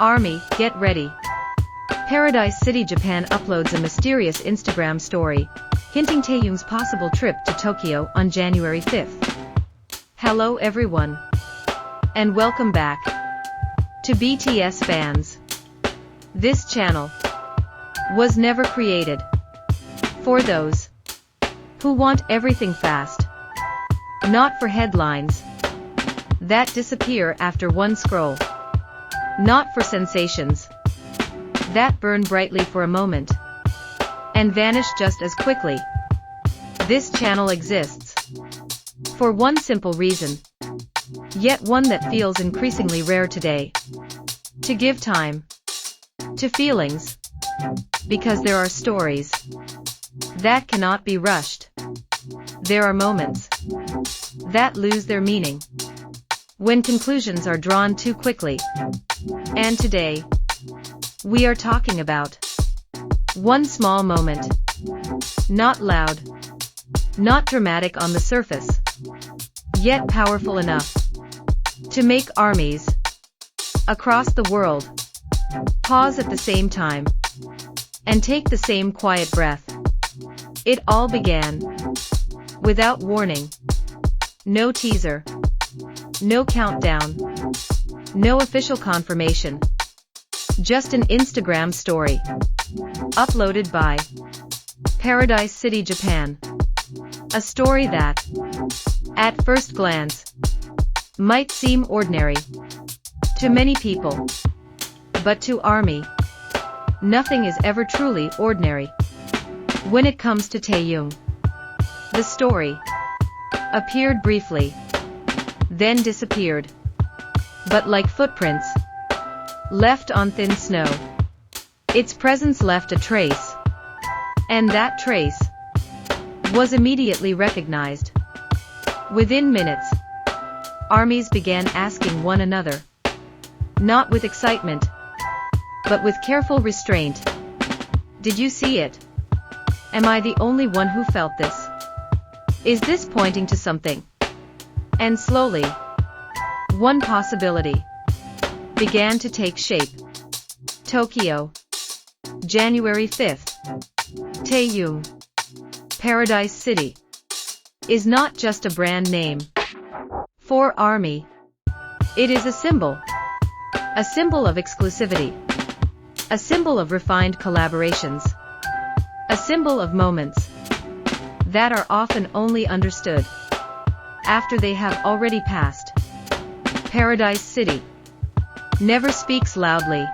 ARMY, get ready. Paradise City Japan uploads a mysterious Instagram story, hinting Taehyung's possible trip to Tokyo on January 5th. Hello everyone. And welcome back to BTS fans. This channel was never created for those who want everything fast, not for headlines that disappear after one scroll, not for sensations that burn brightly for a moment and vanish just as quickly. This channel exists for one simple reason, yet one that feels increasingly rare today: to give time to feelings, because there are stories that cannot be rushed. There are moments that lose their meaning when conclusions are drawn too quickly. And today, we are talking about one small moment. Not loud, not dramatic on the surface, yet powerful enough to make armies across the world pause at the same time and take the same quiet breath. It all began without warning. No teaser, no countdown, no official confirmation. Just an Instagram story uploaded by Paradise City Japan. A story that, at first glance, might seem ordinary to many people, but to ARMY, nothing is ever truly ordinary. When it comes to Taehyung, the story appeared briefly, then disappeared. But like footprints left on thin snow, its presence left a trace, and that trace was immediately recognized. Within minutes, armies began asking one another, not with excitement, but with careful restraint, "Did you see it? Am I the only one who felt this? Is this pointing to something?" And slowly, one possibility began to take shape. Tokyo, January 5th. Taehyung, Paradise City, is not just a brand name for ARMY. It is a symbol of exclusivity, a symbol of refined collaborations, a symbol of moments that are often only understood after they have already passed. Paradise City never speaks loudly.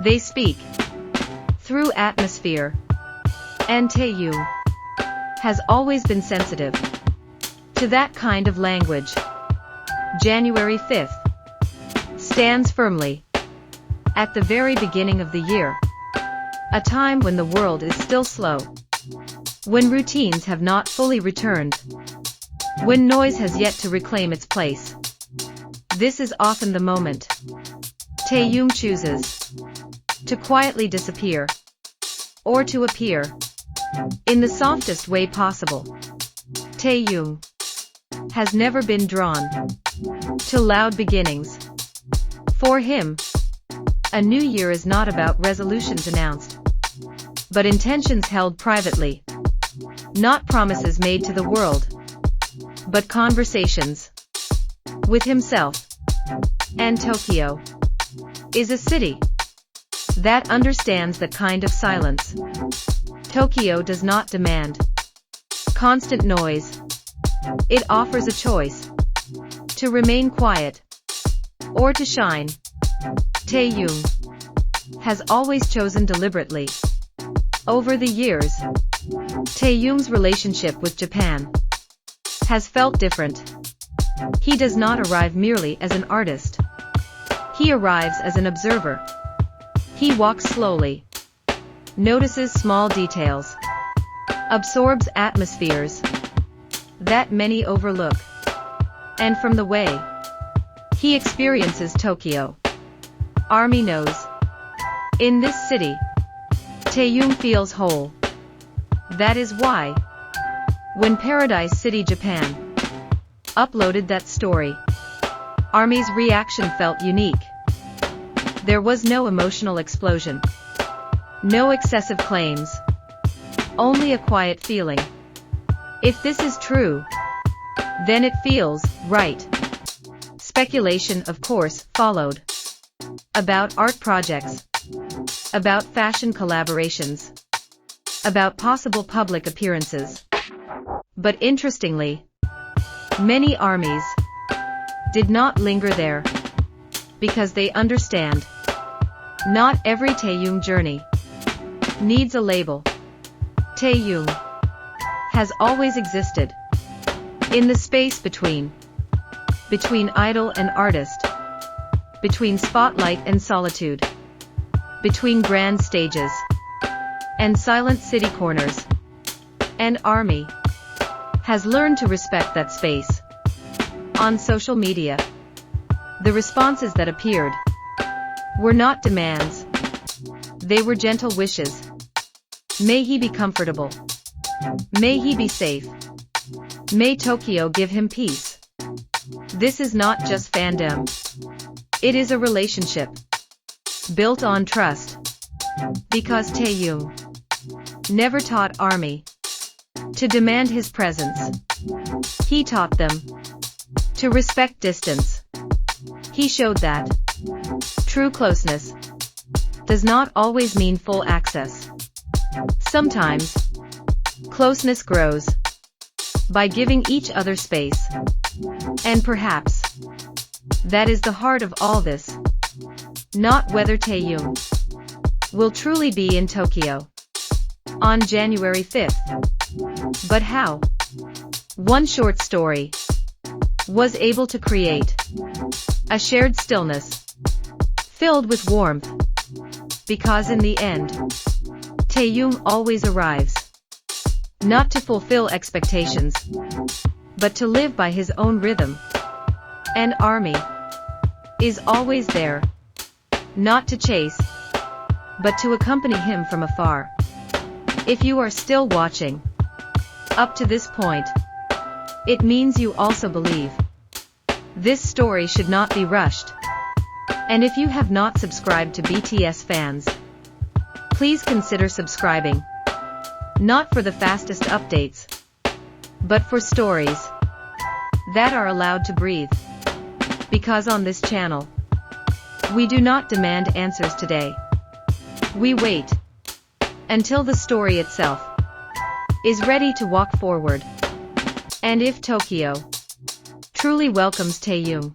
They speak through atmosphere. And Taehyung has always been sensitive to that kind of language. January 5th stands firmly at the very beginning of the year, a time when the world is still slow, when routines have not fully returned, when noise has yet to reclaim its place. This is often the moment Taehyung chooses to quietly disappear, or to appear in the softest way possible. Taehyung has never been drawn to loud beginnings. For him, a new year is not about resolutions announced, but intentions held privately. Not promises made to the world, but conversations with himself. And Tokyo is a city that understands the kind of silence. Tokyo does not demand constant noise. It offers a choice to remain quiet or to shine. Taehyung has always chosen deliberately. Over the years, Taehyung's relationship with Japan has felt different. He does not arrive merely as an artist. He arrives as an observer. He walks slowly, notices small details, absorbs atmospheres that many overlook. And from the way he experiences Tokyo, ARMY knows. In this city, Taehyung feels whole. That is why, when Paradise City Japan uploaded that story, ARMY's reaction felt unique. There was no emotional explosion, no excessive claims, only a quiet feeling. If this is true, then it feels right. Speculation, of course, followed. About art projects, about fashion collaborations, about possible public appearances. But interestingly, many ARMYs did not linger there, because they understand, not every Taehyung journey needs a label. Taehyung has always existed in the space between idol and artist, between spotlight and solitude, between grand stages and silent city corners. And ARMY has learned to respect that space. On social media, the responses that appeared were not demands. They were gentle wishes. May he be comfortable. May he be safe. May Tokyo give him peace. This is not just fandom. It is a relationship built on trust. Because Taehyung never taught ARMY to demand his presence. He taught them to respect distance. He showed that true closeness does not always mean full access. Sometimes, closeness grows by giving each other space. And perhaps, that is the heart of all this. Not whether Taehyung will truly be in Tokyo on January 5th, but how one short story was able to create a shared stillness filled with warmth. Because in the end, Taehyung always arrives, not to fulfill expectations, but to live by his own rhythm. And ARMY is always there, not to chase, but to accompany him from afar. If you are still watching up to this point, it means you also believe this story should not be rushed. And if you have not subscribed to BTS fans, please consider subscribing. Not for the fastest updates, but for stories that are allowed to breathe. Because on this channel, we do not demand answers today. We wait until the story itself is ready to walk forward. And if Tokyo truly welcomes Taehyung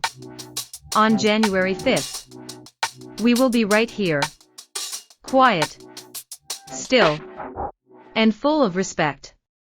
on January 5th, we will be right here, quiet, still, and full of respect.